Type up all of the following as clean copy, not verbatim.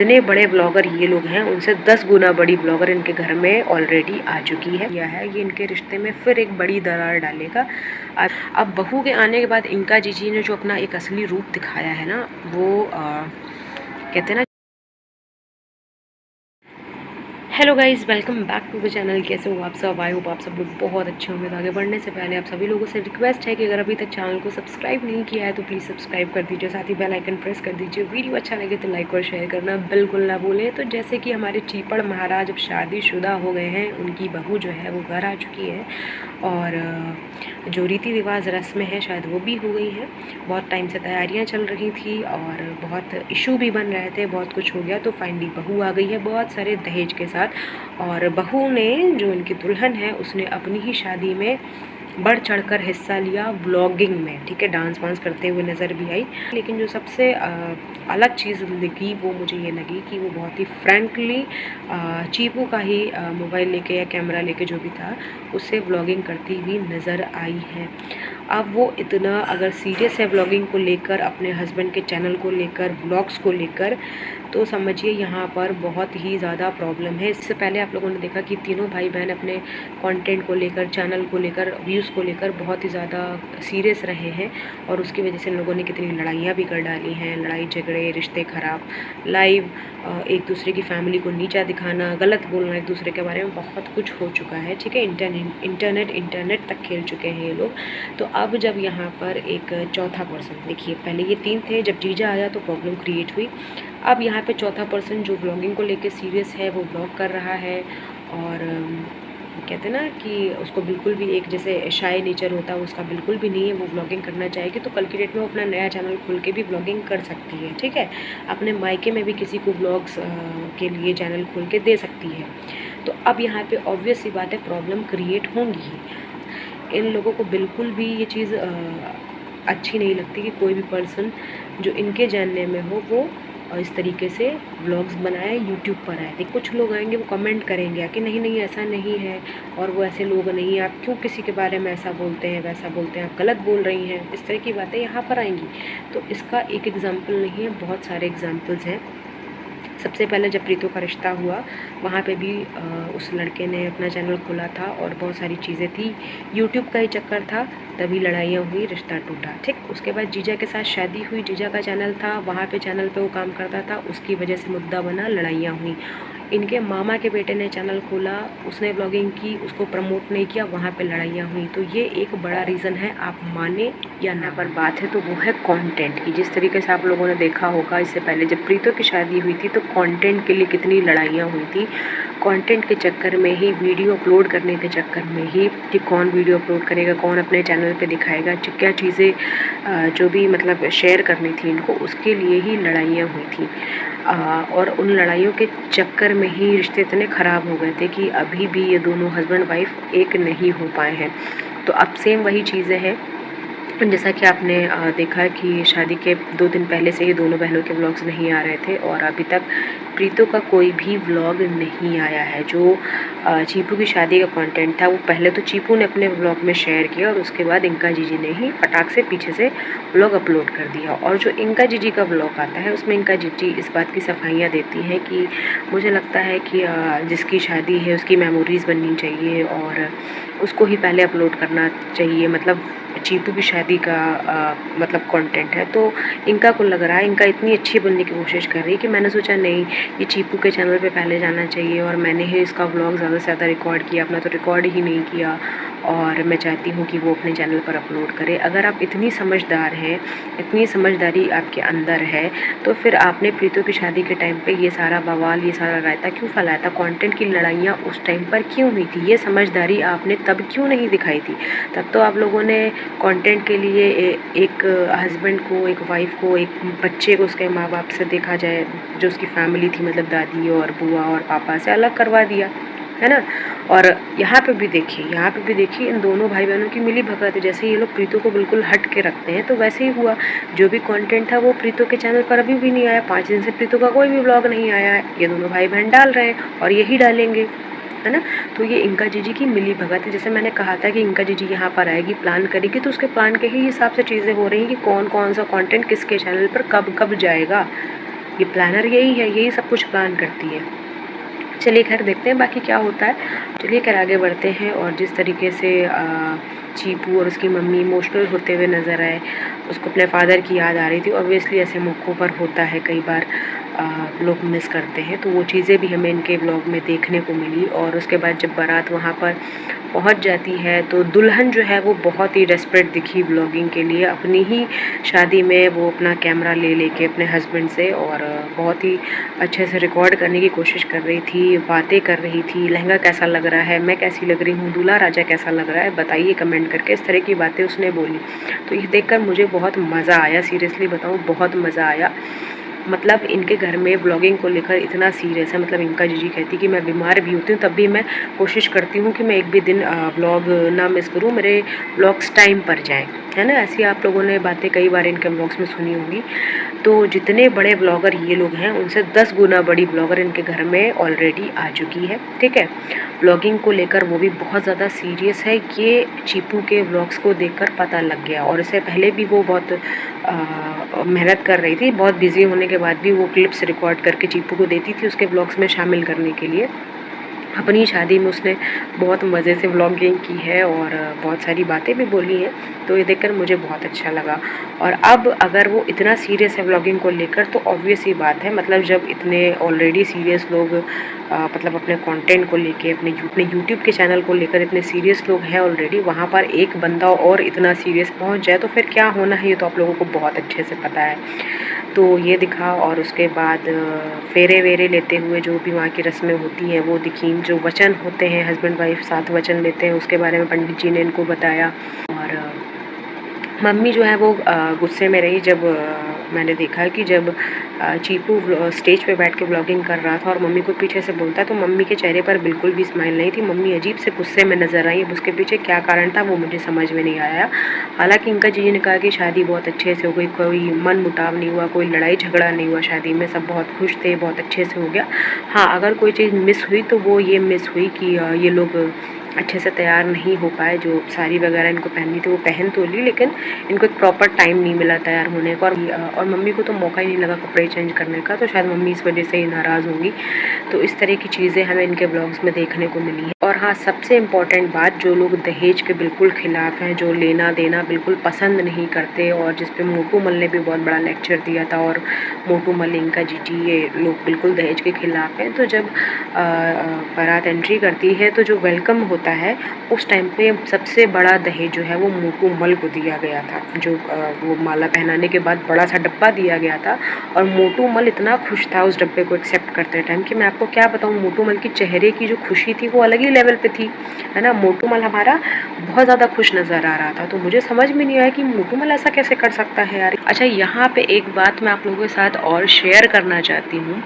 इतने बड़े ब्लॉगर ये लोग हैं, उनसे 10 गुना बड़ी ब्लॉगर इनके घर में ऑलरेडी आ चुकी है। यह है ये इनके रिश्ते में फिर एक बड़ी दरार डालेगा। अब बहू के आने के बाद इनका जीजी ने जो अपना एक असली रूप दिखाया है ना, वो कहते हैं ना। Hello guys, welcome back to the channel. कैसे हो आप सब? आई होप आप सब लोग बहुत अच्छे होंगे। तो आगे बढ़ने से पहले आप सभी लोगों से रिक्वेस्ट है कि अगर अभी तक चैनल को सब्सक्राइब नहीं किया है तो प्लीज़ सब्सक्राइब कर दीजिए, साथ ही बेल आइकन प्रेस कर दीजिए। वीडियो अच्छा लगे तो लाइक और शेयर करना बिल्कुल ना भूलें। तो जैसे कि हमारे चीपड़ महाराज अब शादीशुदा हो गए हैं, उनकी बहू जो है वो घर आ चुकी है और जो रीति रिवाज रस्में हैं शायद वो भी हो गई हैं। बहुत टाइम से तैयारियां चल रही थी और बहुत इशू भी बन रहे थे, बहुत कुछ हो गया। तो फाइनली बहू आ गई है बहुत सारे दहेज के साथ। और बहू ने, जो इनकी दुल्हन है, उसने अपनी ही शादी में बढ़ चढ़कर हिस्सा लिया व्लॉगिंग में। ठीक है, डांस वांस करते हुए नज़र भी आई। लेकिन जो सबसे अलग चीज़ लगी वो मुझे ये लगी कि वो बहुत ही फ्रैंकली चीपू का ही मोबाइल लेके या कैमरा लेके जो भी था उससे व्लॉगिंग करती हुई नज़र आई है। अब वो इतना अगर सीरियस है व्लॉगिंग को लेकर, अपने हस्बैंड के चैनल को लेकर, व्लॉग्स को लेकर, तो समझिए यहाँ पर बहुत ही ज़्यादा प्रॉब्लम है। इससे पहले आप लोगों ने देखा कि तीनों भाई बहन अपने कंटेंट को लेकर, चैनल को लेकर, व्यूज़ को लेकर बहुत ही ज़्यादा सीरियस रहे हैं और उसकी वजह से इन लोगों ने कितनी लड़ाइयाँ भी कर डाली हैं। लड़ाई झगड़े, रिश्ते ख़राब, लाइव एक दूसरे की फैमिली को नीचा दिखाना, गलत बोलना एक दूसरे के बारे में, बहुत कुछ हो चुका है। ठीक है, इंटरनेट तक खेल चुके हैं ये लोग। तो अब जब यहाँ पर एक चौथा पर्सन, देखिए पहले ये 3 थे, जब जीजा आया तो प्रॉब्लम क्रिएट हुई। अब यहाँ पे चौथा पर्सन जो ब्लॉगिंग को लेके सीरियस है वो ब्लॉग कर रहा है और कहते हैं ना कि उसको बिल्कुल भी एक जैसे शाय नेचर होता है उसका बिल्कुल भी नहीं है। वो ब्लॉगिंग करना चाहेगी तो कल की डेट में वो अपना नया चैनल खोल के भी ब्लॉगिंग कर सकती है। ठीक है, अपने मायके में भी किसी को ब्लॉग्स के लिए चैनल खोल के दे सकती है। तो अब यहाँ पे ऑब्वियस सी बात है, प्रॉब्लम क्रिएट होंगी ही। इन लोगों को बिल्कुल भी ये चीज़ अच्छी नहीं लगती कि कोई भी पर्सन जो इनके जानने में हो वो इस तरीके से व्लॉग्स बनाए, यूट्यूब पर आए। देखिए कुछ लोग आएंगे वो कमेंट करेंगे कि नहीं नहीं ऐसा नहीं है और वो ऐसे लोग नहीं हैं, आप क्यों किसी के बारे में ऐसा बोलते हैं वैसा बोलते हैं, आप गलत बोल रही हैं, इस तरह की बातें यहाँ पर आएंगी। तो इसका एक एग्जाम्पल नहीं है, बहुत सारे एग्जाम्पल्स हैं। सबसे पहले जब प्रीतो का रिश्ता हुआ वहाँ पे भी उस लड़के ने अपना चैनल खोला था और बहुत सारी चीज़ें थी, यूट्यूब का ही चक्कर था, तभी लड़ाइयाँ हुई, रिश्ता टूटा। ठीक, उसके बाद जीजा के साथ शादी हुई, जीजा का चैनल था, वहाँ पे चैनल पे वो काम करता था, उसकी वजह से मुद्दा बना, लड़ाइयाँ हुई। इनके मामा के बेटे ने चैनल खोला, उसने ब्लॉगिंग की, उसको प्रमोट नहीं किया, वहाँ पे लड़ाइयाँ हुई। तो ये एक बड़ा रीज़न है, आप माने या ना। पर बात है तो वो है कंटेंट की। जिस तरीके से आप लोगों ने देखा होगा इससे पहले जब प्रीतो की शादी हुई थी तो कंटेंट के लिए कितनी लड़ाइयाँ हुई थी। कंटेंट के चक्कर में ही, वीडियो अपलोड करने के चक्कर में ही, कि कौन वीडियो अपलोड करेगा, कौन अपने चैनल पे दिखाएगा, क्या चीज़ें जो भी मतलब शेयर करनी थी इनको, उसके लिए ही लड़ाइयाँ हुई थी। और उन लड़ाइयों के चक्कर में ही रिश्ते इतने ख़राब हो गए थे कि अभी भी ये दोनों हस्बैंड वाइफ एक नहीं हो पाए हैं। तो अब सेम वही चीज़ें हैं। जैसा कि आपने देखा कि शादी के 2 दिन पहले से ही दोनों बहनों के व्लॉग्स नहीं आ रहे थे और अभी तक प्रीतो का कोई भी व्लॉग नहीं आया है। जो चीपू की शादी का कंटेंट था वो पहले तो चीपू ने अपने व्लॉग में शेयर किया और उसके बाद इंका जीजी ने ही फटाक से पीछे से व्लॉग अपलोड कर दिया। और जो इंका जीजी का व्लॉग आता है उसमें इंका जीजी इस बात की सफाइयाँ देती हैं कि मुझे लगता है कि जिसकी शादी है उसकी मेमोरीज़ बननी चाहिए और उसको ही पहले अपलोड करना चाहिए। मतलब चीपू की शादी का मतलब कंटेंट है। तो इनका को लग रहा है, इनका इतनी अच्छी बनने की कोशिश कर रही है कि मैंने सोचा नहीं, ये चीपू के चैनल पे पहले जाना चाहिए और मैंने ही इसका व्लॉग ज़्यादा से ज़्यादा रिकॉर्ड किया, अपना तो रिकॉर्ड ही नहीं किया और मैं चाहती हूँ कि वो अपने चैनल पर अपलोड करे। अगर आप इतनी समझदार हैं, इतनी समझदारी आपके अंदर है, तो फिर आपने प्रीतो की शादी के टाइम पे ये सारा बवाल, ये सारा रायता क्यों फैलाया था? कंटेंट की लड़ाइयाँ उस टाइम पर क्यों हुई थी? ये समझदारी आपने तब क्यों नहीं दिखाई थी? तब तो आप लोगों ने कंटेंट के लिए एक हस्बैंड को, एक वाइफ को, एक बच्चे को उसके माँ बाप से, देखा जाए जो उसकी फैमिली थी, मतलब दादी और बुआ और पापा से अलग करवा दिया, है ना। और यहाँ पे भी देखिए इन दोनों भाई बहनों की मिली भगत है। जैसे ये लोग प्रीतो को बिल्कुल हट के रखते हैं तो वैसे ही हुआ। जो भी कंटेंट था वो प्रीतो के चैनल पर अभी भी नहीं आया। 5 दिन से प्रीतो का कोई भी व्लॉग नहीं आया है। ये दोनों भाई बहन डाल रहे हैं और यही डालेंगे, है ना। तो ये इंका जीजी की मिली भगत है। जैसे मैंने कहा था कि इंका जीजी यहाँ पर आएगी, प्लान करेगी, तो उसके प्लान के ही हिसाब से चीज़ें हो रही हैं कि कौन कौन सा कंटेंट किसके चैनल पर कब कब जाएगा। ये प्लानर यही है, यही सब कुछ प्लान करती है। चलिए खैर देखते हैं बाकी क्या होता है। चलिए खैर आगे बढ़ते हैं। और जिस तरीके से चीपू और उसकी मम्मी इमोशनल होते हुए नज़र आए, उसको अपने फादर की याद आ रही थी। ऑब्वियसली ऐसे मौक़ों पर होता है, कई बार लोग मिस करते हैं, तो वो चीज़ें भी हमें इनके व्लॉग में देखने को मिली। और उसके बाद जब बारात वहाँ पर पहुँच जाती है तो दुल्हन जो है वो बहुत ही डेस्परेट दिखी व्लॉगिंग के लिए। अपनी ही शादी में वो अपना कैमरा ले लेके अपने हस्बैंड से और बहुत ही अच्छे से रिकॉर्ड करने की कोशिश कर रही थी, बातें कर रही थी, लहंगा कैसा लग रहा है, मैं कैसी लग रही हूँ, दूल्हा राजा कैसा लग रहा है, बताइए कमेंट करके। इस तरह की बातें उसने बोली। तो ये देखकर मुझे बहुत मज़ा आया, सीरियसली बताऊँ बहुत मज़ा आया। मतलब इनके घर में व्लॉगिंग को लेकर इतना सीरियस है। मतलब इनका जीजी कहती कि मैं बीमार भी होती हूँ तब भी मैं कोशिश करती हूँ कि मैं एक भी दिन व्लॉग ना मिस करूँ, मेरे व्लॉग्स टाइम पर जाएँ, है ना। ऐसी आप लोगों ने बातें कई बार इनके व्लॉग्स में सुनी होंगी। तो जितने बड़े ब्लॉगर ये लोग हैं उनसे 10 गुना बड़ी ब्लॉगर इनके घर में ऑलरेडी आ चुकी है, ठीक है। ब्लॉगिंग को लेकर वो भी बहुत ज़्यादा सीरियस है, ये चीपू के व्लॉग्स को देखकर पता लग गया। और इससे पहले भी वो बहुत मेहनत कर रही थी, बहुत बिजी होने के बाद भी वो क्लिप्स रिकॉर्ड करके चीपू को देती थी उसके व्लॉग्स में शामिल करने के लिए। अपनी शादी में उसने बहुत मज़े से व्लॉगिंग की है और बहुत सारी बातें भी बोली हैं। तो ये देखकर मुझे बहुत अच्छा लगा। और अब अगर वो इतना सीरियस है व्लॉगिंग को लेकर तो ऑब्वियस ही बात है, मतलब जब इतने ऑलरेडी सीरियस लोग मतलब अपने कंटेंट को लेके अपने यूट्यूब के चैनल को लेकर इतने सीरियस लोग हैं ऑलरेडी, वहाँ पर एक बंदा और इतना सीरियस पहुँच जाए तो फिर क्या होना है ये तो आप लोगों को बहुत अच्छे से पता है। तो ये दिखा। और उसके बाद फेरे वेरे लेते हुए जो भी वहाँ की रस्में होती हैं वो दिखी, जो वचन होते हैं हस्बैंड वाइफ साथ वचन लेते हैं उसके बारे में पंडित जी ने इनको बताया। और मम्मी जो है वो गुस्से में रही जब मैंने देखा कि जब चीपू स्टेज पे बैठ के व्लॉगिंग कर रहा था और मम्मी को पीछे से बोलता तो मम्मी के चेहरे पर बिल्कुल भी स्माइल नहीं थी। मम्मी अजीब से गुस्से में नज़र आई। अब उसके पीछे क्या कारण था वो मुझे समझ में नहीं आया। हालांकि इनका जीजी ने कहा कि शादी बहुत अच्छे से हो गई, कोई मन मुटाव नहीं हुआ, कोई लड़ाई झगड़ा नहीं हुआ शादी में, सब बहुत खुश थे, बहुत अच्छे से हो गया। हाँ, अगर कोई चीज़ मिस हुई तो वो ये मिस हुई कि ये लोग अच्छे से तैयार नहीं हो पाए। जो साड़ी वगैरह इनको पहननी थी वो पहन तो ली, लेकिन इनको एक प्रॉपर टाइम नहीं मिला तैयार होने का। और मम्मी को तो मौका ही नहीं लगा कपड़े चेंज करने का, तो शायद मम्मी इस वजह से ही नाराज़ होंगी। तो इस तरह की चीज़ें हमें इनके ब्लॉग्स में देखने को मिली हैं। और हाँ, सबसे इम्पॉर्टेंट बात, जो लोग दहेज के बिल्कुल ख़िलाफ़ हैं, जो लेना देना बिल्कुल पसंद नहीं करते और जिस पे मोटू मल ने भी बहुत बड़ा लेक्चर दिया था और मोटू मल इनका जीजी, ये लोग बिल्कुल दहेज के ख़िलाफ़ हैं। तो जब बारात एंट्री करती है तो जो वेलकम होता है उस टाइम पे सबसे बड़ा दहेज जो है वो मोटू मल को दिया गया था। जो वो माला पहनाने के बाद बड़ा सा डब्बा दिया गया था और मोटू मल इतना खुश था उस डब्बे को एक्सेप्ट करते टाइम कि मैं आपको क्या बताऊँ, मोटू मल की चेहरे की जो खुशी थी वो अलग ही लेवल पे थी, है ना। मोटू मल हमारा बहुत ज़्यादा खुश नज़र आ रहा था। तो मुझे समझ में नहीं आया कि मोटू मल ऐसा कैसे कर सकता है यार। अच्छा, यहाँ पे एक बात मैं आप लोगों के साथ और शेयर करना चाहती हूँ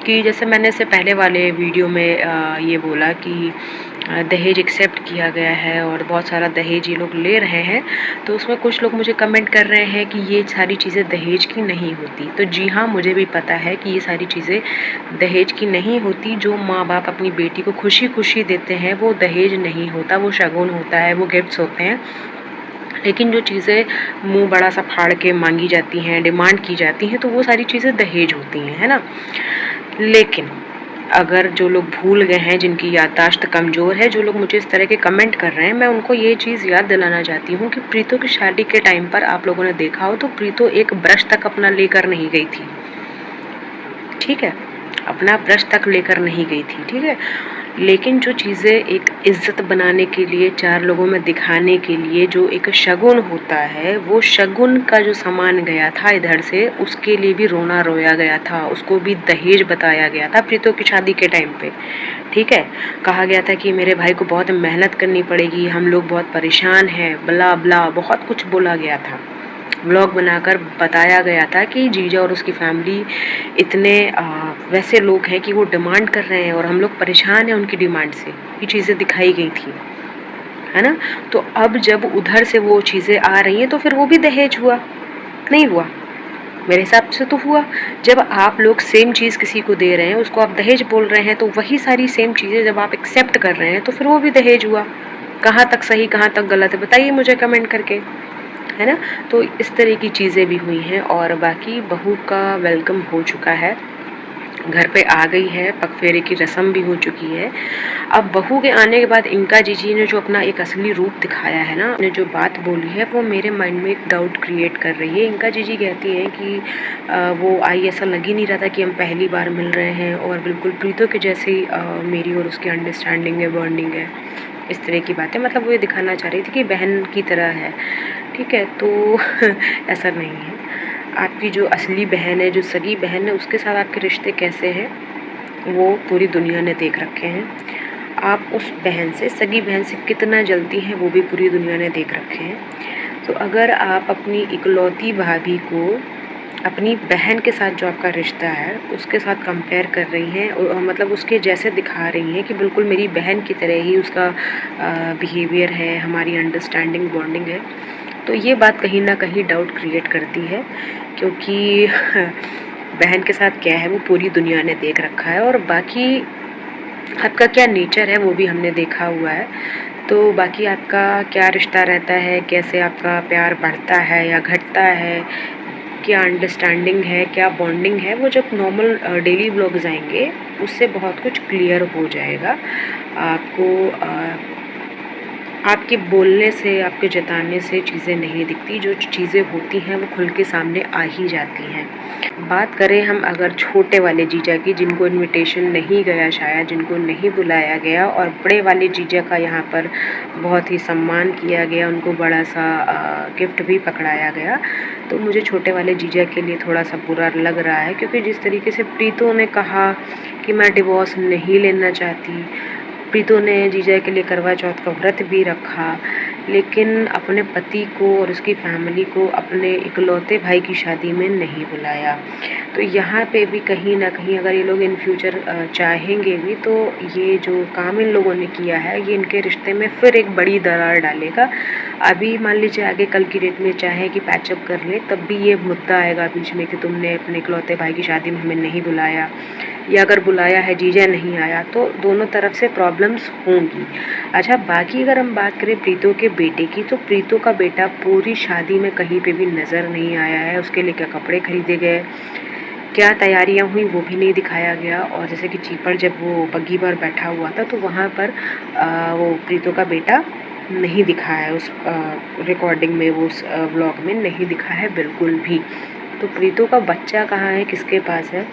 कि जैसे मैंने इससे पहले वाले वीडियो में ये बोला कि दहेज एक्सेप्ट किया गया है और बहुत सारा दहेज ये लोग ले रहे हैं, तो उसमें कुछ लोग मुझे कमेंट कर रहे हैं कि ये सारी चीज़ें दहेज की नहीं होती। तो जी हाँ, मुझे भी पता है कि ये सारी चीज़ें दहेज की नहीं होती। जो माँ बाप अपनी बेटी को खुशी खुशी देते हैं वो दहेज नहीं होता, वो शगुन होता है, वो गिफ्ट्स होते हैं। लेकिन जो चीज़ें मुँह बड़ा सा फाड़ के मांगी जाती हैं, डिमांड की जाती हैं, तो वो सारी चीज़ें दहेज होती हैं, है ना। लेकिन अगर जो लोग भूल गए हैं, जिनकी याददाश्त कमज़ोर है, जो लोग मुझे इस तरह के कमेंट कर रहे हैं, मैं उनको ये चीज़ याद दिलाना चाहती हूँ कि प्रीतो की शादी के टाइम पर आप लोगों ने देखा हो तो प्रीतो एक ब्रश तक अपना लेकर नहीं गई थी, ठीक है। अपना ब्रश तक लेकर नहीं गई थी, ठीक है। लेकिन जो चीज़ें एक इज़्ज़त बनाने के लिए, चार लोगों में दिखाने के लिए जो एक शगुन होता है, वो शगुन का जो सामान गया था इधर से, उसके लिए भी रोना रोया गया था, उसको भी दहेज बताया गया था प्रीतो की शादी के टाइम पे, ठीक है। कहा गया था कि मेरे भाई को बहुत मेहनत करनी पड़ेगी, हम लोग बहुत परेशान हैं, ब्ला ब्ला बहुत कुछ बोला गया था। व्लॉग बनाकर बताया गया था कि जीजा और उसकी फैमिली इतने वैसे लोग हैं कि वो डिमांड कर रहे हैं और हम लोग परेशान हैं उनकी डिमांड से, ये चीज़ें दिखाई गई थी, है ना। तो अब जब उधर से वो चीज़ें आ रही हैं तो फिर वो भी दहेज हुआ? नहीं हुआ? मेरे हिसाब से तो हुआ। जब आप लोग सेम चीज़ किसी को दे रहे हैं, उसको आप दहेज बोल रहे हैं, तो वही सारी सेम चीज़ें जब आप एक्सेप्ट कर रहे हैं तो फिर वो भी दहेज हुआ। कहाँ तक सही, कहाँ तक गलत है, बताइए मुझे कमेंट करके। है ना। तो इस तरह की चीज़ें भी हुई हैं और बाकी बहू का वेलकम हो चुका है, घर पे आ गई है, पगफेरे की रस्म भी हो चुकी है। अब बहू के आने के बाद इनका जीजी ने जो अपना एक असली रूप दिखाया है ना, ने जो बात बोली है वो मेरे माइंड में एक डाउट क्रिएट कर रही है। इनका जीजी कहती है कि वो आई ऐसा लग ही नहीं रहा था कि हम पहली बार मिल रहे हैं और बिल्कुल प्रीतो के जैसी मेरी और उसकी अंडरस्टैंडिंग है, बॉन्डिंग है, इस तरह की बातें। मतलब वो ये दिखाना चाह रही थी कि बहन की तरह है, ठीक है। तो ऐसा नहीं है। आपकी जो असली बहन है, जो सगी बहन है, उसके साथ आपके रिश्ते कैसे हैं वो पूरी दुनिया ने देख रखे हैं। आप उस बहन से, सगी बहन से कितना जलती हैं वो भी पूरी दुनिया ने देख रखे हैं। तो अगर आप अपनी इकलौती भाभी को अपनी बहन के साथ जो आपका रिश्ता है उसके साथ कंपेयर कर रही हैं, मतलब उसके जैसे दिखा रही हैं कि बिल्कुल मेरी बहन की तरह ही उसका बिहेवियर है, हमारी अंडरस्टैंडिंग, बॉन्डिंग है, तो ये बात कहीं ना कहीं डाउट क्रिएट करती है। क्योंकि बहन के साथ क्या है वो पूरी दुनिया ने देख रखा है और बाकी आपका क्या नेचर है वो भी हमने देखा हुआ है। तो बाकी आपका क्या रिश्ता रहता है, कैसे आपका प्यार बढ़ता है या घटता है, क्या अंडरस्टैंडिंग है, क्या बॉन्डिंग है, वो जब नॉर्मल डेली व्लॉग्स आएंगे उससे बहुत कुछ क्लियर हो जाएगा आपको। आपके बोलने से, आपके जताने से चीज़ें नहीं दिखती, जो चीज़ें होती हैं वो खुल के सामने आ ही जाती हैं। बात करें हम अगर छोटे वाले जीजा की, जिनको इनविटेशन नहीं गया शायद, जिनको नहीं बुलाया गया, और बड़े वाले जीजा का यहाँ पर बहुत ही सम्मान किया गया, उनको बड़ा सा गिफ्ट भी पकड़ाया गया, तो मुझे छोटे वाले जीजा के लिए थोड़ा सा बुरा लग रहा है। क्योंकि जिस तरीके से प्रीतो ने कहा कि मैं डिवोर्स नहीं लेना चाहती, प्रीतो ने जीजा के लिए करवा चौथ का व्रत भी रखा, लेकिन अपने पति को और उसकी फैमिली को अपने इकलौते भाई की शादी में नहीं बुलाया। तो यहाँ पे भी कहीं ना कहीं अगर ये लोग इन फ्यूचर चाहेंगे भी तो ये जो काम इन लोगों ने किया है ये इनके रिश्ते में फिर एक बड़ी दरार डालेगा। अभी मान लीजिए आगे कल की डेट में चाहे कि पैचअप कर ले, तब भी ये मुद्दा आएगा बीच में कि तुमने अपने इकलौते भाई की शादी में हमें नहीं बुलाया, या अगर बुलाया है जीजा नहीं आया, तो दोनों तरफ से प्रॉब्लम्स होंगी। अच्छा, बाकी अगर हम बात करें प्रीतो के बेटे की, तो प्रीतो का बेटा पूरी शादी में कहीं पे भी नज़र नहीं आया है। उसके लिए क्या कपड़े खरीदे गए, क्या तैयारियां हुई वो भी नहीं दिखाया गया। और जैसे कि चीपर जब वो बग्गी पर बैठा हुआ था तो वहाँ पर वो प्रीतो का बेटा नहीं दिखा है, उस रिकॉर्डिंग में, वो उस व्लॉग में नहीं दिखा है बिल्कुल भी। तो प्रीतो का बच्चा कहाँ है, किसके पास है,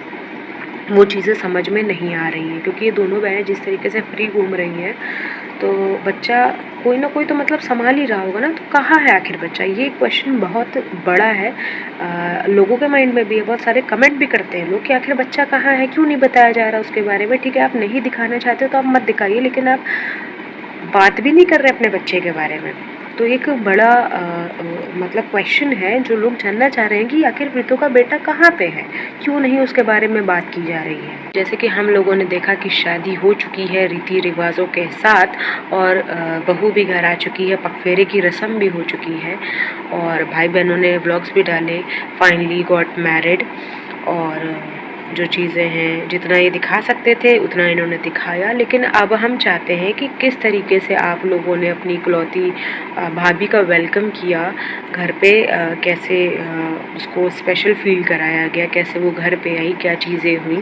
वो चीज़ें समझ में नहीं आ रही हैं। क्योंकि ये दोनों बहनें जिस तरीके से फ्री घूम रही हैं तो बच्चा कोई ना कोई तो मतलब संभाल ही रहा होगा ना, तो कहाँ है आखिर बच्चा, ये क्वेश्चन बहुत बड़ा है। लोगों के माइंड में भी है, बहुत सारे कमेंट भी करते हैं लोग कि आखिर बच्चा कहाँ है, क्यों नहीं बताया जा रहा उसके बारे में। ठीक है, आप नहीं दिखाना चाहते हो तो आप मत दिखाइए, लेकिन आप बात भी नहीं कर रहे अपने बच्चे के बारे में। तो एक बड़ा मतलब क्वेश्चन है जो लोग जानना चाह रहे हैं कि आखिर प्रीतो का बेटा कहाँ पे है, क्यों नहीं उसके बारे में बात की जा रही है। जैसे कि हम लोगों ने देखा कि शादी हो चुकी है रीति रिवाजों के साथ, और बहू भी घर आ चुकी है, पगफेरे की रस्म भी हो चुकी है, और भाई बहनों ने व्लॉग्स भी डाले, फाइनली गॉट मैरिड। और जो चीज़ें हैं जितना ये दिखा सकते थे उतना इन्होंने दिखाया, लेकिन अब हम चाहते हैं कि किस तरीके से आप लोगों ने अपनी इकलौती भाभी का वेलकम किया घर पे, कैसे उसको स्पेशल फील कराया गया, कैसे वो घर पे आई, क्या चीज़ें हुई,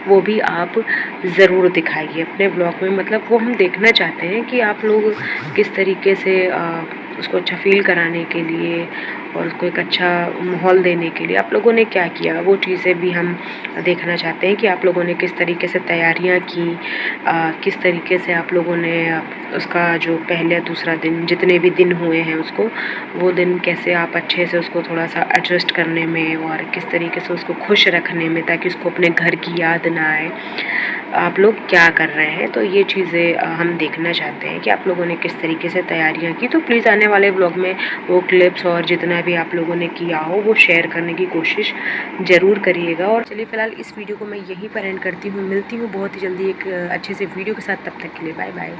वो भी आप ज़रूर दिखाइए अपने ब्लॉग में। मतलब वो हम देखना चाहते हैं कि आप लोग किस तरीके से उसको अच्छा फील कराने के लिए और उसको एक अच्छा माहौल देने के लिए आप लोगों ने क्या किया, वो चीज़ें भी हम देखना चाहते हैं कि आप लोगों ने किस तरीके से तैयारियां की, किस तरीके से आप लोगों ने उसका जो पहले दूसरा दिन, जितने भी दिन हुए हैं उसको, वो दिन कैसे आप अच्छे से उसको थोड़ा सा एडजस्ट करने में और किस तरीके से उसको खुश रखने में, ताकि उसको अपने घर की याद ना आए, आप लोग क्या कर रहे हैं। तो ये चीज़ें हम देखना चाहते हैं कि आप लोगों ने किस तरीके से तैयारियां की। तो प्लीज़ आने वाले ब्लॉग में वो क्लिप्स और जितना भी आप लोगों ने किया हो वो शेयर करने की कोशिश ज़रूर करिएगा। और चलिए फ़िलहाल इस वीडियो को मैं यहीं पर एंड करती हूँ, मिलती हूँ बहुत ही जल्दी एक अच्छे से वीडियो के साथ, तब तक के लिए बाय बाय।